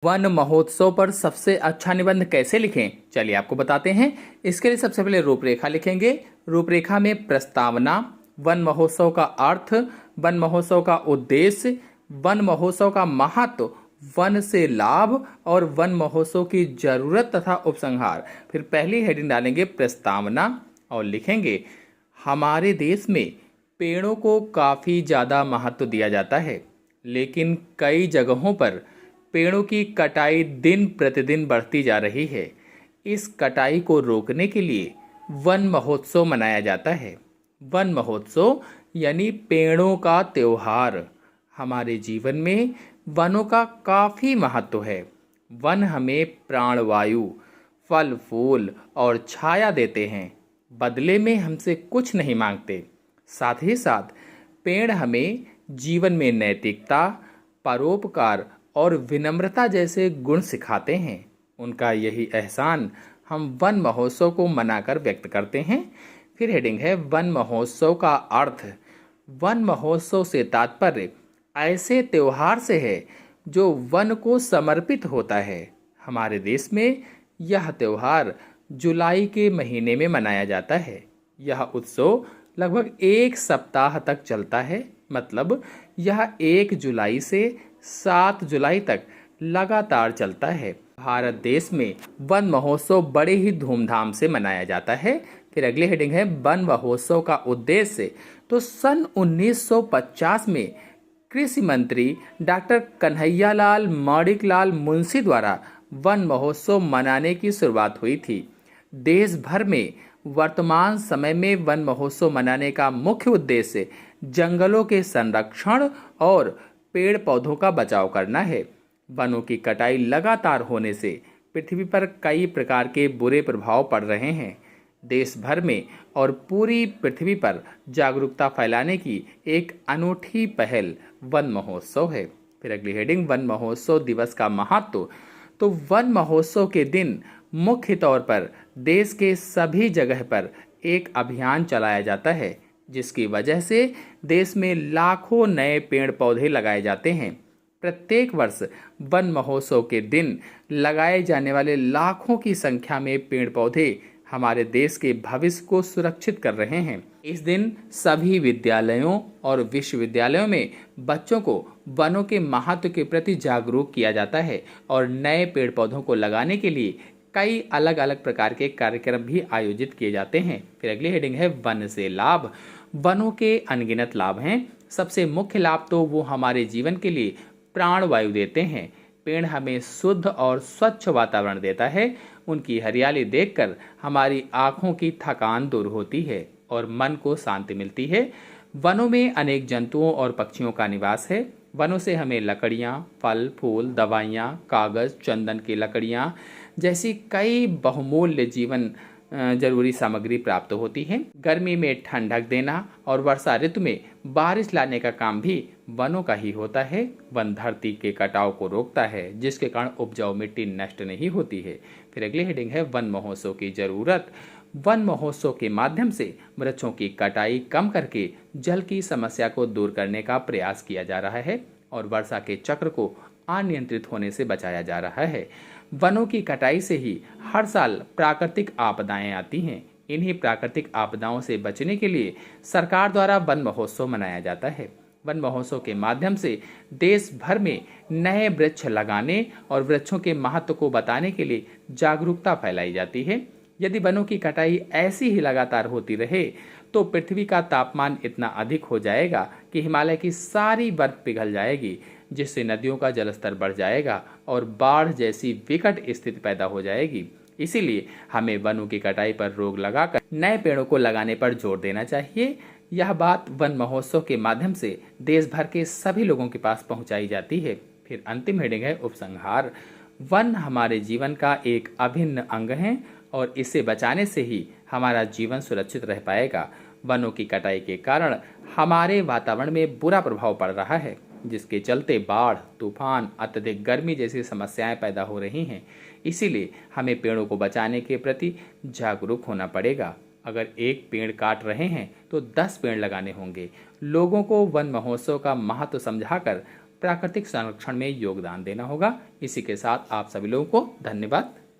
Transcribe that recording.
One महोत्सव पर सबसे अच्छा निबंध कैसे लिखें, चलिए आपको बताते हैं। इसके लिए सबसे पहले रूपरेखा लिखेंगे। रूपरेखा में प्रस्तावना, वन महोत्सव का अर्थ, वन महोत्सव का उद्देश्य, वन महोत्सव का महत्व, वन से लाभ और वन महोत्सव की जरूरत तथा उपसंहार। फिर पहली हेडिंग डालेंगे प्रस्तावना और लिखेंगे, हमारे देश में पेड़ों को काफ़ी ज़्यादा महत्व दिया जाता है, लेकिन कई जगहों पर पेड़ों की कटाई दिन प्रतिदिन बढ़ती जा रही है। इस कटाई को रोकने के लिए वन महोत्सव मनाया जाता है। वन महोत्सव यानी पेड़ों का त्योहार। हमारे जीवन में वनों का काफ़ी महत्व है। वन हमें प्राणवायु, फल फूल और छाया देते हैं। बदले में हमसे कुछ नहीं मांगते। साथ ही साथ पेड़ हमें जीवन में नैतिकता, परोपकार और विनम्रता जैसे गुण सिखाते हैं। उनका यही एहसान हम वन महोत्सव को मनाकर व्यक्त करते हैं। फिर हेडिंग है वन महोत्सव का अर्थ। वन महोत्सव से तात्पर्य ऐसे त्योहार से है जो वन को समर्पित होता है। हमारे देश में यह त्योहार जुलाई के महीने में मनाया जाता है। यह उत्सव लगभग एक सप्ताह तक चलता है। मतलब यह 1 जुलाई से 7 जुलाई तक लगातार चलता है। भारत देश में वन महोत्सव बड़े ही धूमधाम से मनाया जाता है। फिर अगली हेडिंग है वन महोत्सव का उद्देश्य। तो सन 1950 में कृषि मंत्री डॉक्टर कन्हैयालाल माणिकलाल मुंशी द्वारा वन महोत्सव मनाने की शुरुआत हुई थी। देश भर में वर्तमान समय में वन महोत्सव मनाने का मुख्य उद्देश्य जंगलों के संरक्षण और पेड़ पौधों का बचाव करना है। वनों की कटाई लगातार होने से पृथ्वी पर कई प्रकार के बुरे प्रभाव पड़ रहे हैं। देश भर में और पूरी पृथ्वी पर जागरूकता फैलाने की एक अनूठी पहल वन महोत्सव है। फिर अगली हेडिंग वन महोत्सव दिवस का महत्व। तो वन महोत्सव के दिन मुख्य तौर पर देश के सभी जगह पर एक अभियान चलाया जाता है, जिसकी वजह से देश में लाखों नए पेड़ पौधे लगाए जाते हैं। प्रत्येक वर्ष वन महोत्सव के दिन लगाए जाने वाले लाखों की संख्या में पेड़ पौधे हमारे देश के भविष्य को सुरक्षित कर रहे हैं। इस दिन सभी विद्यालयों और विश्वविद्यालयों में बच्चों को वनों के महत्व के प्रति जागरूक किया जाता है और नए पेड़ पौधों को लगाने के लिए कई अलग अलग प्रकार के कार्यक्रम भी आयोजित किए जाते हैं। फिर अगली हेडिंग है वन से लाभ। वनों के अनगिनत लाभ हैं। सबसे मुख्य लाभ तो वो हमारे जीवन के लिए प्राणवायु देते हैं। पेड़ हमें शुद्ध और स्वच्छ वातावरण देता है। उनकी हरियाली देखकर हमारी आँखों की थकान दूर होती है और मन को शांति मिलती है। वनों में अनेक जंतुओं और पक्षियों का निवास है। वनों से हमें लकड़ियाँ, फल फूल, दवाइयाँ, कागज़, चंदन की लकड़ियाँ जैसी कई बहुमूल्य जीवन जरूरी सामग्री प्राप्त होती है। गर्मी में ठंडक देना और वर्षा ऋतु में बारिश लाने का काम भी वनों का ही होता है। वन धरती के कटाव को रोकता है, जिसके कारण उपजाऊ मिट्टी नष्ट नहीं होती है। फिर अगली हेडिंग है वन महोत्सव की जरूरत। वन महोत्सव के माध्यम से वृक्षों की कटाई कम करके जल की समस्या को दूर करने का प्रयास किया जा रहा है और वर्षा के चक्र को अनियंत्रित होने से बचाया जा रहा है। वनों की कटाई से ही हर साल प्राकृतिक आपदाएं आती हैं। इन्हीं प्राकृतिक आपदाओं से बचने के लिए सरकार द्वारा वन महोत्सव मनाया जाता है। वन महोत्सव के माध्यम से देश भर में नए वृक्ष लगाने और वृक्षों के महत्व को बताने के लिए जागरूकता फैलाई जाती है। यदि वनों की कटाई ऐसी ही लगातार होती रहे तो पृथ्वी का तापमान इतना अधिक हो जाएगा कि हिमालय की सारी बर्फ पिघल जाएगी, जिससे नदियों का जलस्तर बढ़ जाएगा और बाढ़ जैसी विकट स्थिति पैदा हो जाएगी। इसीलिए हमें वनों की कटाई पर रोक लगाकर नए पेड़ों को लगाने पर जोर देना चाहिए। यह बात वन महोत्सव के माध्यम से देश भर के सभी लोगों के पास पहुंचाई जाती है। फिर अंतिम हेडिंग है उपसंहार। वन हमारे जीवन का एक अभिन्न अंग है और इसे बचाने से ही हमारा जीवन सुरक्षित रह पाएगा। वनों की कटाई के कारण हमारे वातावरण में बुरा प्रभाव पड़ रहा है, जिसके चलते बाढ़, तूफान, अत्यधिक गर्मी जैसी समस्याएं पैदा हो रही हैं। इसीलिए हमें पेड़ों को बचाने के प्रति जागरूक होना पड़ेगा। अगर एक पेड़ काट रहे हैं तो 10 पेड़ लगाने होंगे। लोगों को वन महोत्सव का महत्व समझाकर प्राकृतिक संरक्षण में योगदान देना होगा। इसी के साथ आप सभी लोगों को धन्यवाद।